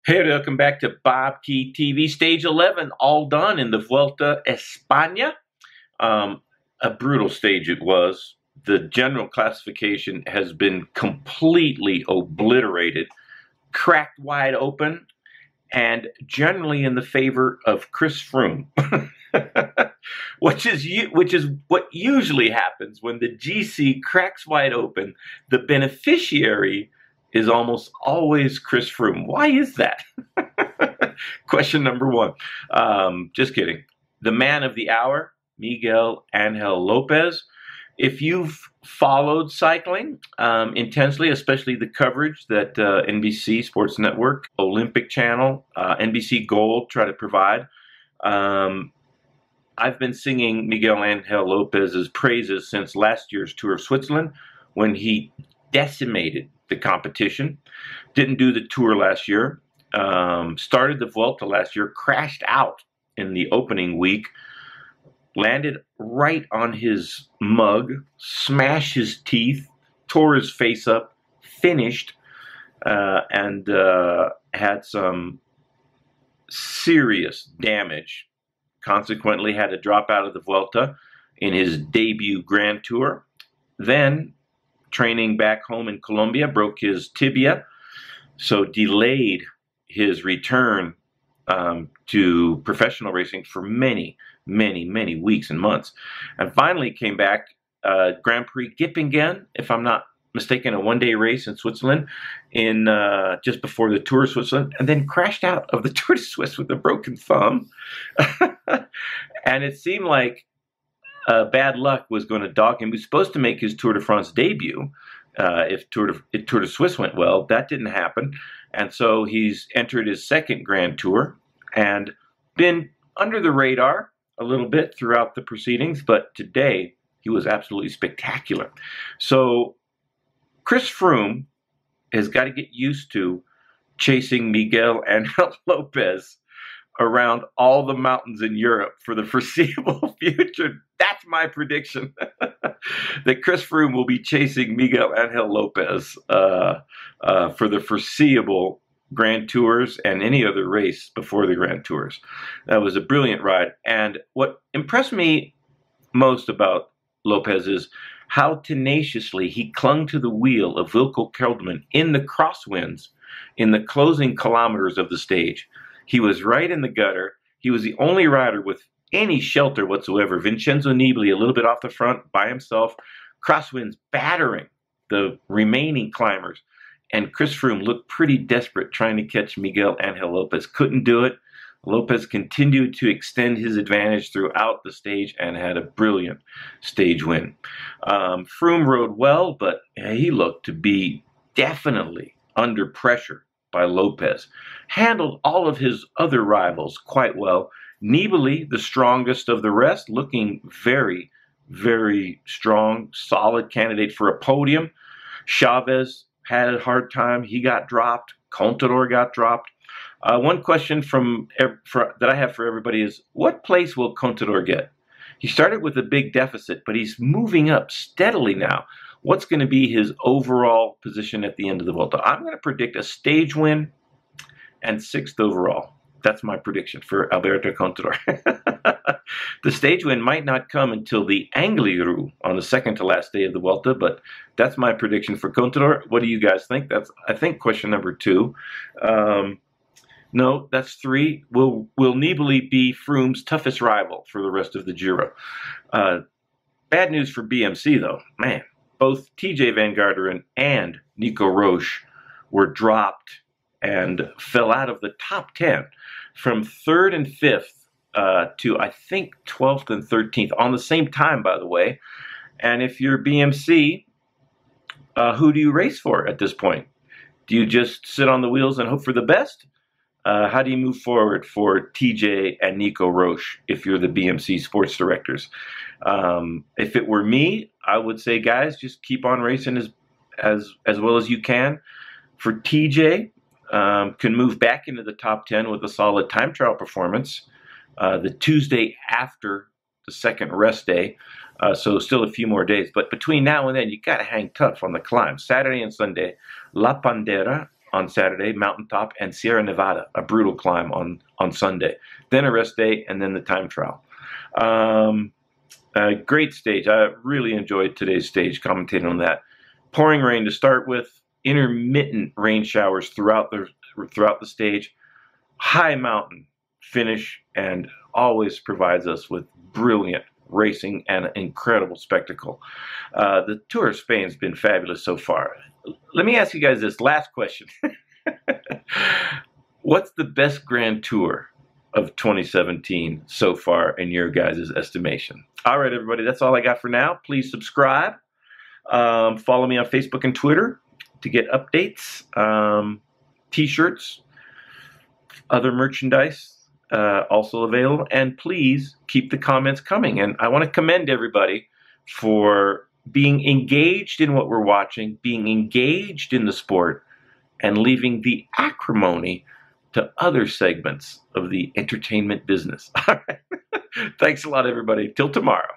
Hey, welcome back to BobkeTV. Stage 11, all done in the Vuelta, Espana. Um, a brutal stage it was. The general classification has been completely obliterated, cracked wide open, and generally in the favor of Chris Froome, which is what usually happens when the GC cracks wide open. The beneficiary is almost always Chris Froome. Why is that? Question number one. Just kidding. The man of the hour, Miguel Angel Lopez. If you've followed cycling intensely, especially the coverage that NBC Sports Network, Olympic Channel, NBC Gold try to provide, I've been singing Miguel Angel Lopez's praises since last year's Tour of Switzerland when he decimated the competition. Didn't do the Tour last year. Started the Vuelta last year, crashed out in the opening week, landed right on his mug, smashed his teeth, tore his face up, finished, and had some serious damage. Consequently, had to drop out of the Vuelta in his debut Grand Tour. Then, training back home in Colombia, broke his tibia, so delayed his return to professional racing for many weeks and months. And finally came back, Grand Prix Gippingen, if I'm not mistaken, a one-day race in Switzerland in just before the Tour of Switzerland, and then crashed out of the Tour de Suisse with a broken thumb. And it seemed like bad luck was going to dog him. He was supposed to make his Tour de France debut if Tour de Suisse went well. That didn't happen. And so he's entered his second Grand Tour and been under the radar a little bit throughout the proceedings, but today he was absolutely spectacular. So Chris Froome has got to get used to chasing Miguel Angel Lopez around all the mountains in Europe for the foreseeable future. That's my prediction, that Chris Froome will be chasing Miguel Angel Lopez for the foreseeable Grand Tours and any other race before the Grand Tours. That was a brilliant ride. And what impressed me most about Lopez is how tenaciously he clung to the wheel of Wilco Kelderman in the crosswinds in the closing kilometers of the stage. He was right in the gutter. He was the only rider with any shelter whatsoever. Vincenzo Nibali a little bit off the front by himself, crosswinds battering the remaining climbers. And Chris Froome looked pretty desperate trying to catch Miguel Angel Lopez. Couldn't do it. Lopez continued to extend his advantage throughout the stage and had a brilliant stage win. Froome rode well, but he looked to be definitely under pressure by Lopez. Handled all of his other rivals quite well. Nibali, the strongest of the rest, looking very strong, solid candidate for a podium. Chavez had a hard time. He got dropped. Contador got dropped. One question that I have for everybody is, what place will Contador get? He started with a big deficit, but he's moving up steadily now. What's going to be his overall position at the end of the Vuelta? I'm going to predict a stage win and 6th overall. That's my prediction for Alberto Contador. The stage win might not come until the Angliru on the second to last day of the Vuelta, but that's my prediction for Contador. What do you guys think? That's, I think, question number 2. No, that's 3. Will Nibali be Froome's toughest rival for the rest of the Giro? Bad news for BMC, though. Man, both TJ Van Garderen and Nico Roche were dropped and fell out of the top 10 from 3rd and 5th to, I think, 12th and 13th on the same time, by the way. And if you're BMC, who do you race for at this point? Do you just sit on the wheels and hope for the best? How do you move forward for TJ and Nico Roche if you're the BMC sports directors? If it were me, I would say, guys, just keep on racing as well as you can. For TJ, can move back into the top 10 with a solid time trial performance the Tuesday after the second rest day. So still a few more days. But between now and then, you got to hang tough on the climb. Saturday and Sunday, La Pandera on Saturday, Mountaintop, and Sierra Nevada, a brutal climb on Sunday. Then a rest day, and then the time trial. A great stage. I really enjoyed today's stage, commentating on that. Pouring rain to start with, intermittent rain showers throughout the stage, high mountain finish, and always provides us with brilliant racing and an incredible spectacle. The Tour of Spain has been fabulous so far. Let me ask you guys this last question. What's the best Grand Tour of 2017 so far in your guys' estimation? All right, everybody, that's all I got for now. Please subscribe. Follow me on Facebook and Twitter to get updates, t-shirts, other merchandise also available. And please keep the comments coming. And I want to commend everybody for being engaged in what we're watching, being engaged in the sport, and leaving the acrimony to other segments of the entertainment business. All right. Thanks a lot, everybody. Till tomorrow.